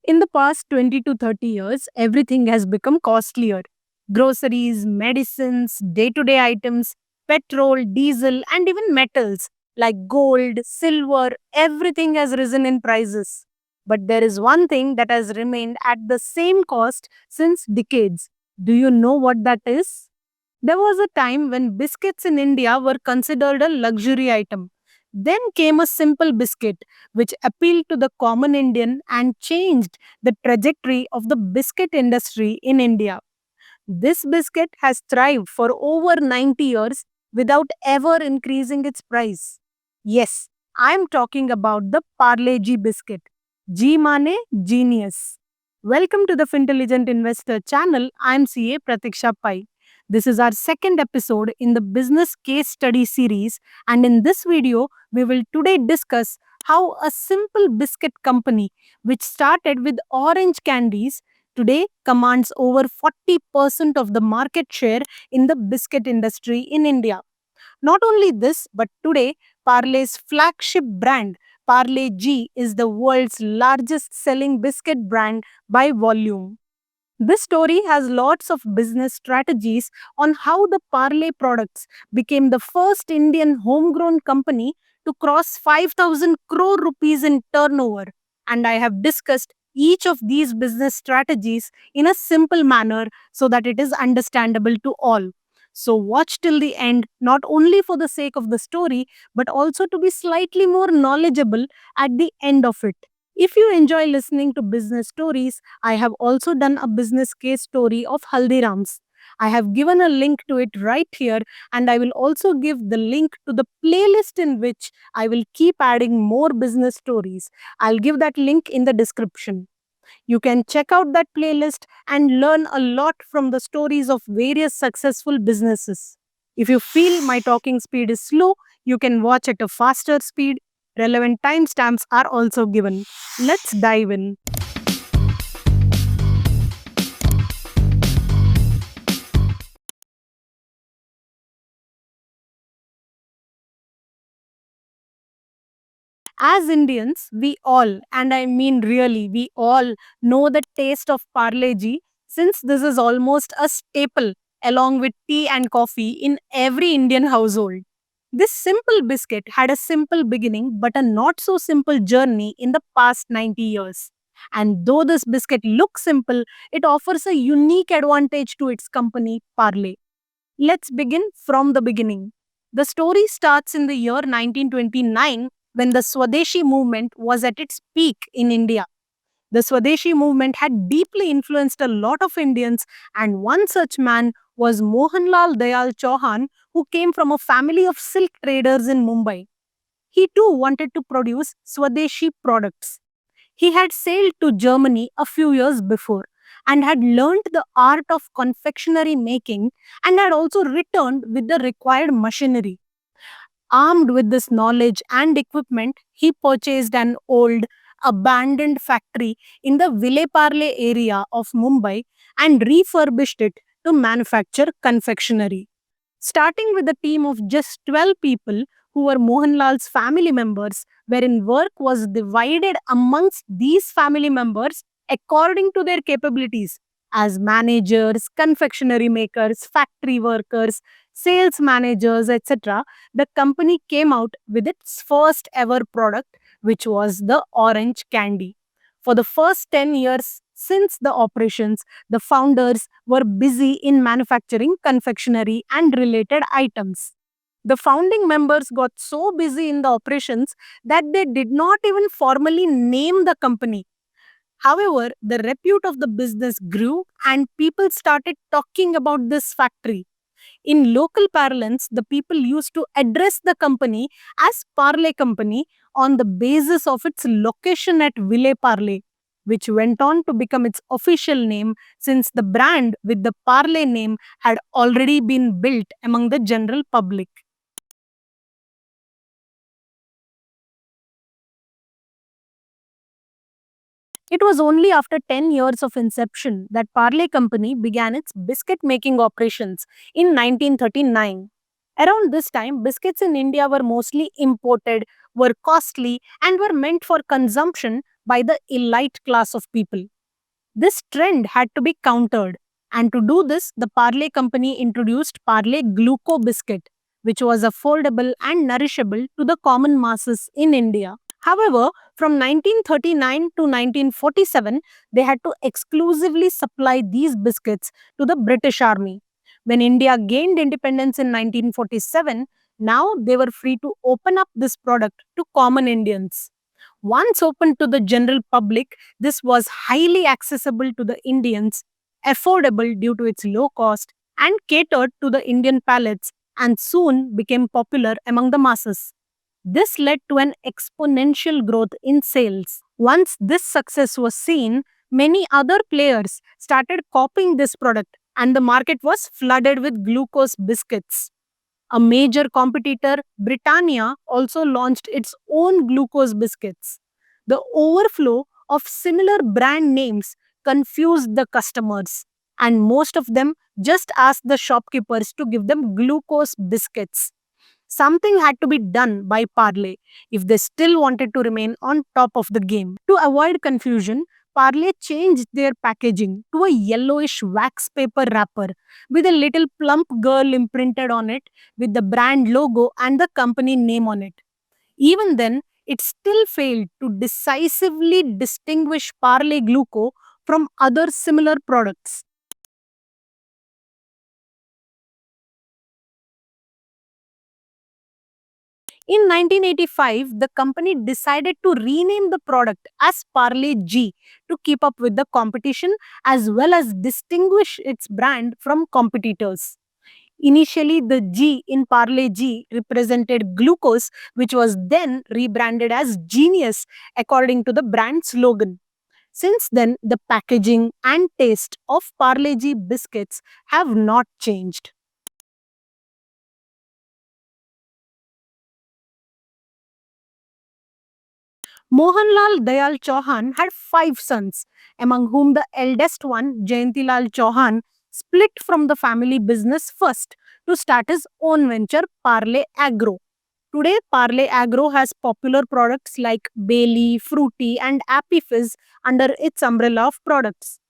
In the past 20 to 30 years, everything has become costlier. Groceries, medicines, day to day items, petrol, diesel, and even metals like gold, silver, everything has risen in prices. But there is one thing that has remained at the same cost since decades. Do you know what that is? There was a time when biscuits in India were considered a luxury item. Then came a simple biscuit which appealed to the common Indian and changed the trajectory of the biscuit industry in India. This biscuit has thrived for over 90 years without ever increasing its price. Yes, I'm talking about the Parle G biscuit. G mane genius. Welcome to the Fintelligent Investor channel. I'm CA Pratiksha Pai. This is our second episode in the business case study series, and in this video, we will today discuss how a simple biscuit company which started with orange candies today commands over 40% of the market share in the biscuit industry in India. Not only this, but today Parle's flagship brand, Parle G, is the world's largest selling biscuit brand by volume. This story has lots of business strategies on how the Parle products became the first Indian homegrown company to cross 5,000 crore rupees in turnover. And I have discussed each of these business strategies in a simple manner so that it is understandable to all. So, watch till the end, not only for the sake of the story, but also to be slightly more knowledgeable at the end of it. If you enjoy listening to business stories, I have also done a business case story of Haldirams. I have given a link to it right here, and I will also give the link to the playlist in which I will keep adding more business stories. I'll give that link in the description. You can check out that playlist and learn a lot from the stories of various successful businesses. If you feel my talking speed is slow, you can watch at a faster speed. Relevant timestamps are also given. Let's dive in. As Indians, we all, and I mean really, we all know the taste of Parle G since this is almost a staple along with tea and coffee in every Indian household. This simple biscuit had a simple beginning but a not so simple journey in the past 90 years. And though this biscuit looks simple, it offers a unique advantage to its company, Parle. Let's begin from the beginning. The story starts in the year 1929 when the Swadeshi movement was at its peak in India. The Swadeshi movement had deeply influenced a lot of Indians, and one such man was Mohanlal Dayal Chauhan, who came from a family of silk traders in Mumbai. He too wanted to produce Swadeshi products. He had sailed to Germany a few years before and had learned the art of confectionery making and had also returned with the required machinery. Armed with this knowledge and equipment, he purchased an old, abandoned factory in the Vileparle area of Mumbai and refurbished it to manufacture confectionery. Starting with a team of just 12 people who were Mohanlal's family members, wherein work was divided amongst these family members according to their capabilities as managers, confectionery makers, factory workers, sales managers, etc. The company came out with its first ever product, which was the orange candy. For the first 10 years since the operations, the founders were busy in manufacturing confectionery and related items. The founding members got so busy in the operations that they did not even formally name the company. However, the repute of the business grew and people started talking about this factory. In local parlance, the people used to address the company as Parle Company on the basis of its location at Ville Parle, which went on to become its official name since the brand with the Parle name had already been built among the general public. It was only after 10 years of inception that Parle Company began its biscuit making operations in 1939. Around this time, biscuits in India were mostly imported, were costly, and were meant for consumption by the elite class of people. This trend had to be countered, and to do this, the Parle company introduced Parle Gluco Biscuit, which was affordable and nourishable to the common masses in India. However, from 1939 to 1947, they had to exclusively supply these biscuits to the British Army. When India gained independence in 1947, now they were free to open up this product to common Indians. Once open to the general public, this was highly accessible to the Indians, affordable due to its low cost, and catered to the Indian palates, and soon became popular among the masses. This led to an exponential growth in sales. Once this success was seen, many other players started copying this product, and the market was flooded with glucose biscuits. A major competitor, Britannia, also launched its own glucose biscuits. The overflow of similar brand names confused the customers, and most of them just asked the shopkeepers to give them glucose biscuits. Something had to be done by Parle if they still wanted to remain on top of the game. To avoid confusion, Parle changed their packaging to a yellowish wax paper wrapper with a little plump girl imprinted on it with the brand logo and the company name on it. Even then, it still failed to decisively distinguish Parle Gluco from other similar products. In 1985, the company decided to rename the product as Parle G to keep up with the competition as well as distinguish its brand from competitors. Initially, the G in Parle G represented glucose, which was then rebranded as Genius according to the brand slogan. Since then, the packaging and taste of Parle G biscuits have not changed. Mohanlal Dayal Chauhan had five sons, among whom the eldest one, Jayantilal Chauhan, split from the family business first to start his own venture, Parle Agro. Today, Parle Agro has popular products like Bailey, Fruity, and Appy Fizz under its umbrella of products.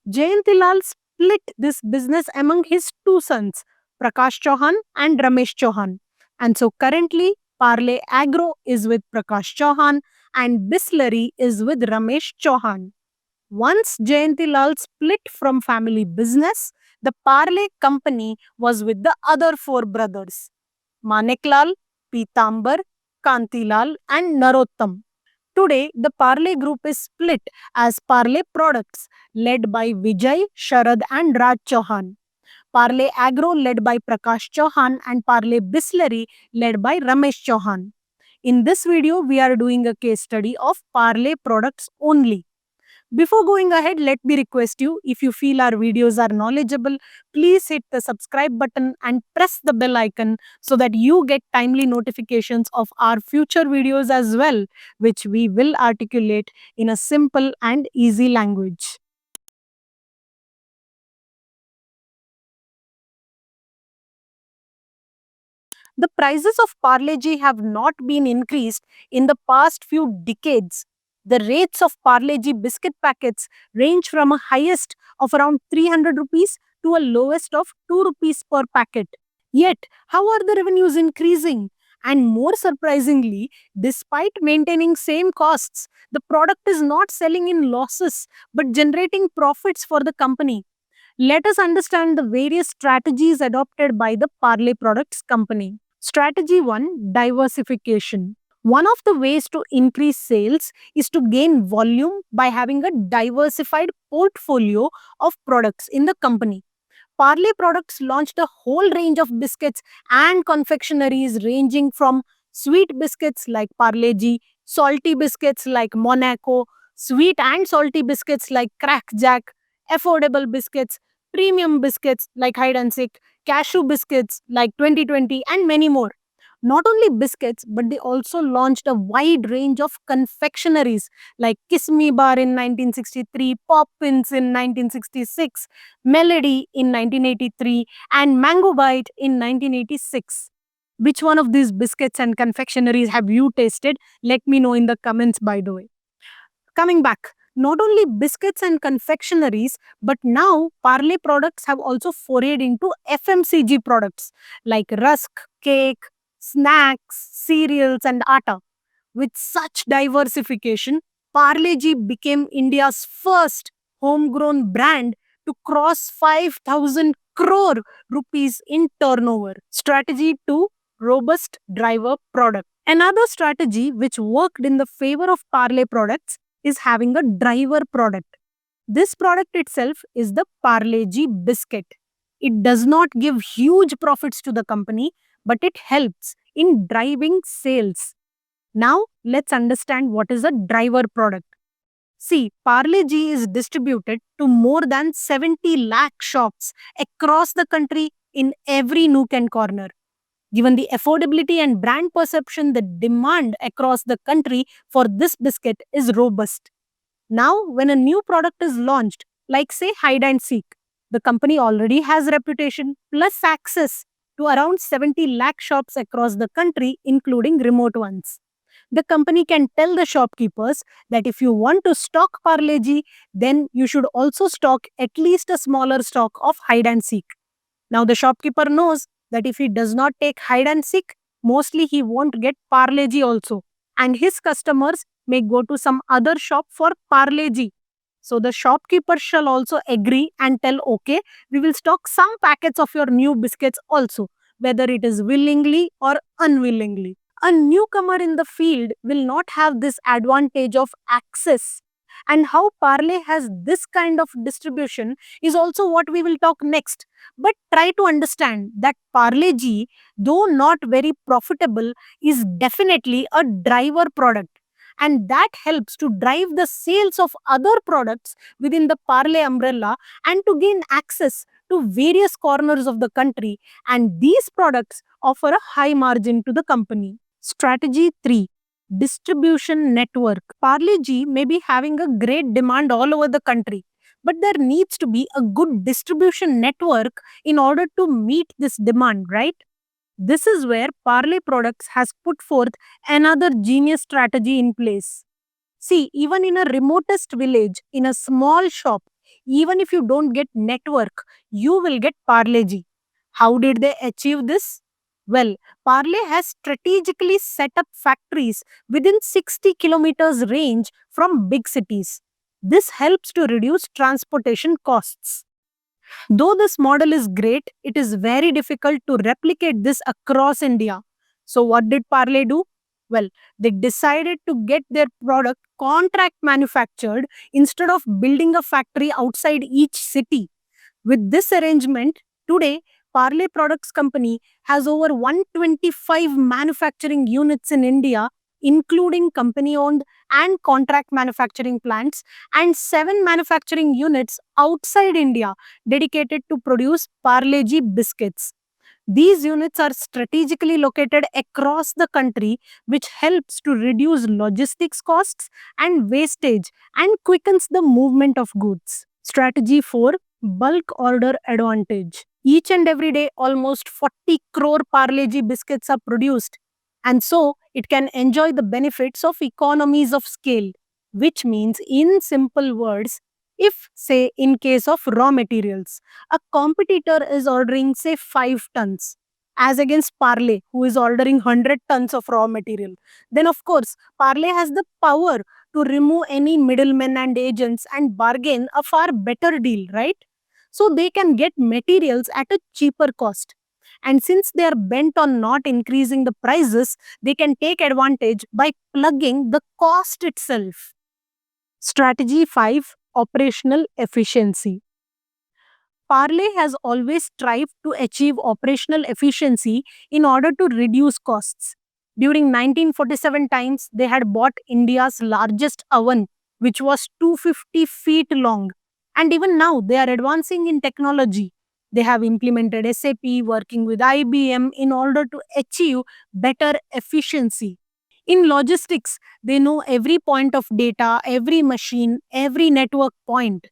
Jayantilal split this business among his two sons, Prakash Chauhan and Ramesh Chauhan. And so currently, Parle Agro is with Prakash Chauhan and Bisleri is with Ramesh Chauhan. Once Jayantilal split from family business, the Parle company was with the other four brothers, Maneklal, Pitambar, Kantilal, and Narottam. Today, the Parle group is split as Parle Products, led by Vijay, Sharad, and Raj Chauhan. Parle Agro, led by Prakash Chauhan, and Parle Bisleri, led by Ramesh Chauhan. In this video, we are doing a case study of Parle Products only. Before going ahead, let me request you, if you feel our videos are knowledgeable, please hit the subscribe button and press the bell icon so that you get timely notifications of our future videos as well, which we will articulate in a simple and easy language. The prices of Parle-G have not been increased in the past few decades. The rates of Parle-G biscuit packets range from a highest of around 300 rupees to a lowest of 2 rupees per packet. Yet, how are the revenues increasing? And more surprisingly, despite maintaining same costs, the product is not selling in losses but generating profits for the company. Let us understand the various strategies adopted by the Parle Products company. Strategy 1, diversification. One of the ways to increase sales is to gain volume by having a diversified portfolio of products in the company. Parle Products launched a whole range of biscuits and confectionaries ranging from sweet biscuits like Parle-G, salty biscuits like Monaco, sweet and salty biscuits like Crack Jack, affordable biscuits, premium biscuits like Hide and Seek, cashew biscuits like 2020, and many more. Not only biscuits, but they also launched a wide range of confectionaries like Kiss Me Bar in 1963, Poppins in 1966, Melody in 1983, and Mango Bite in 1986. Which one of these biscuits and confectionaries have you tasted? Let me know in the comments, by the way. Coming back, not only biscuits and confectionaries, but now Parle products have also forayed into FMCG products like rusk, cake, snacks, cereals, and atta. With such diversification, Parle-G became India's first homegrown brand to cross 5,000 crore rupees in turnover. Strategy 2: robust driver product. Another strategy which worked in the favor of Parle products is having a driver product. This product itself is the Parle-G biscuit. It does not give huge profits to the company, but it helps in driving sales. Now, let's understand what is a driver product. See, Parle G is distributed to more than 70 lakh shops across the country in every nook and corner. Given the affordability and brand perception, the demand across the country for this biscuit is robust. Now, when a new product is launched, like say hide and seek, the company already has reputation plus access to around 70 lakh shops across the country, including remote ones. The company can tell the shopkeepers that if you want to stock Parle-G, then you should also stock at least a smaller stock of hide and seek. Now the shopkeeper knows that if he does not take hide and seek, mostly he won't get Parle-G also. And his customers may go to some other shop for Parle-G. So the shopkeeper shall also agree and tell, okay, we will stock some packets of your new biscuits also, whether it is willingly or unwillingly. A newcomer in the field will not have this advantage of access. And how Parle has this kind of distribution is also what we will talk next. But try to understand that Parle G, though not very profitable, is definitely a driver product. And that helps to drive the sales of other products within the Parle umbrella and to gain access to various corners of the country. And these products offer a high margin to the company. Strategy 3: distribution network. Parle G may be having a great demand all over the country, but there needs to be a good distribution network in order to meet this demand, right? This is where Parle Products has put forth another genius strategy in place. See, even in a remotest village, in a small shop, even if you don't get network, you will get Parle G. How did they achieve this? Well, Parle has strategically set up factories within 60 kilometers range from big cities. This helps to reduce transportation costs. Though this model is great, it is very difficult to replicate this across India. So, what did Parle do? Well, they decided to get their product contract manufactured instead of building a factory outside each city. With this arrangement, today, Parle Products Company has over 125 manufacturing units in India, including company owned and contract manufacturing plants, and 7 manufacturing units outside India dedicated to produce Parle G biscuits. These units are strategically located across the country, which helps to reduce logistics costs and wastage and quickens the movement of goods. Strategy 4: bulk order advantage. Each and every day, almost 40 crore Parle G biscuits are produced, and so it can enjoy the benefits of economies of scale, which means, in simple words, if, say, in case of raw materials, a competitor is ordering, say, 5 tons, as against Parle, who is ordering 100 tons of raw material, then of course, Parle has the power to remove any middlemen and agents and bargain a far better deal, right? So they can get materials at a cheaper cost. And since they are bent on not increasing the prices, they can take advantage by plugging the cost itself. Strategy 5: operational efficiency. Parle has always strived to achieve operational efficiency in order to reduce costs. During 1947 times, they had bought India's largest oven, which was 250 feet long. And even now, they are advancing in technology. They have implemented SAP, working with IBM in order to achieve better efficiency. In logistics, they know every point of data, every machine, every network point.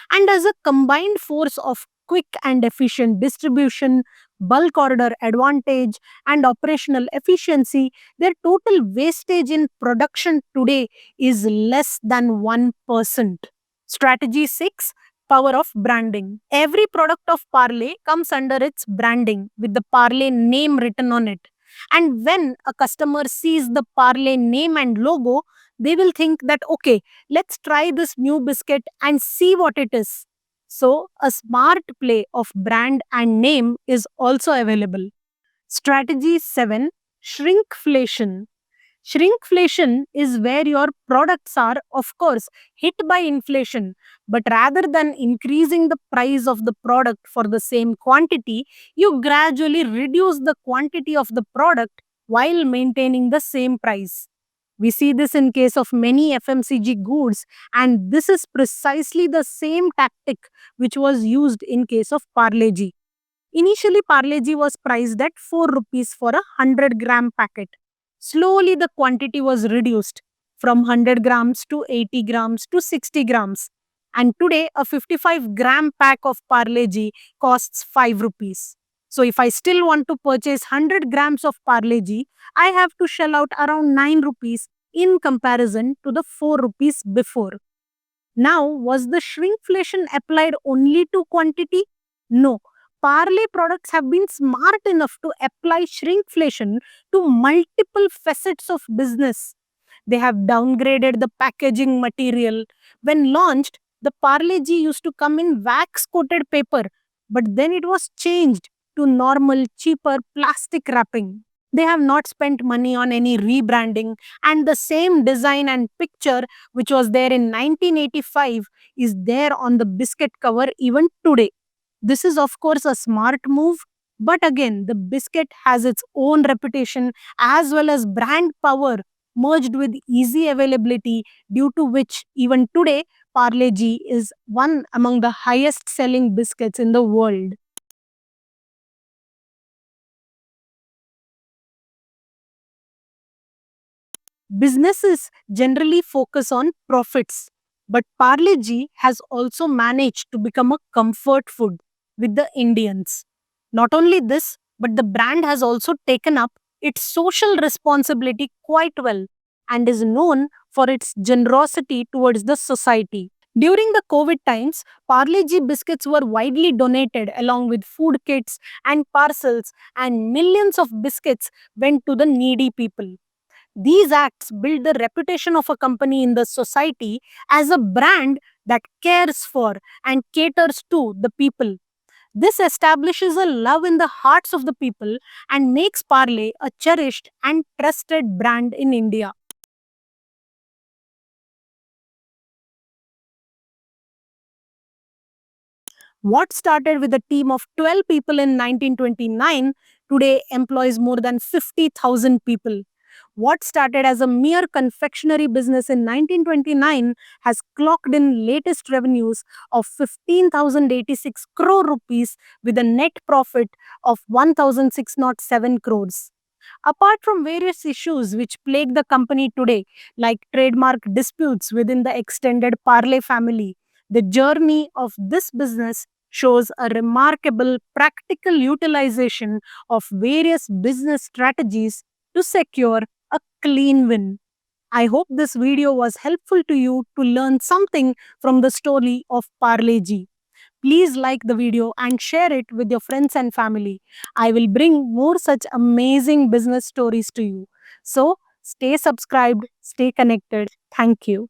And as a combined force of quick and efficient distribution, bulk order advantage, and operational efficiency, their total wastage in production today is less than 1%. Strategy 6, power of branding. Every product of Parley comes under its branding with the Parley name written on it. And when a customer sees the Parley name and logo, they will think that, okay, let's try this new biscuit and see what it is. So, a smart play of brand and name is also available. Strategy 7, shrinkflation. Shrinkflation is where your products are, of course, hit by inflation, but rather than increasing the price of the product for the same quantity, you gradually reduce the quantity of the product while maintaining the same price. We see this in case of many FMCG goods, and this is precisely the same tactic which was used in case of Parle-G. Initially, Parle-G was priced at 4 rupees for a 100-gram packet. Slowly, the quantity was reduced from 100 grams to 80 grams to 60 grams. And today, a 55-gram pack of Parle-G costs 5 rupees. So, if I still want to purchase 100 grams of Parle-G, I have to shell out around 9 rupees in comparison to the 4 rupees before. Now, was the shrinkflation applied only to quantity? No. Parley products have been smart enough to apply shrinkflation to multiple facets of business. They have downgraded the packaging material. When launched, the Parle G used to come in wax coated paper, but then it was changed to normal, cheaper plastic wrapping. They have not spent money on any rebranding, and the same design and picture which was there in 1985 is there on the biscuit cover even today. This is, of course, a smart move, but again, the biscuit has its own reputation as well as brand power merged with easy availability, due to which even today Parle G is one among the highest selling biscuits in the world. Businesses generally focus on profits, but Parle G has also managed to become a comfort food with the Indians. Not only this, but the brand has also taken up its social responsibility quite well and is known for its generosity towards the society. During the COVID times, Parle G biscuits were widely donated along with food kits and parcels, and millions of biscuits went to the needy people. These acts build the reputation of a company in the society as a brand that cares for and caters to the people. This establishes a love in the hearts of the people and makes Parle a cherished and trusted brand in India. What started with a team of 12 people in 1929 today employs more than 50,000 people. What started as a mere confectionery business in 1929 has clocked in latest revenues of 15,086 crore rupees with a net profit of 1,607 crores. Apart from various issues which plague the company today, like trademark disputes within the extended Parle family, the journey of this business shows a remarkable practical utilization of various business strategies to secure a clean win. I hope this video was helpful to you to learn something from the story of Parle Ji. Please like the video and share it with your friends and family. I will bring more such amazing business stories to you. So, stay subscribed, stay connected. Thank you.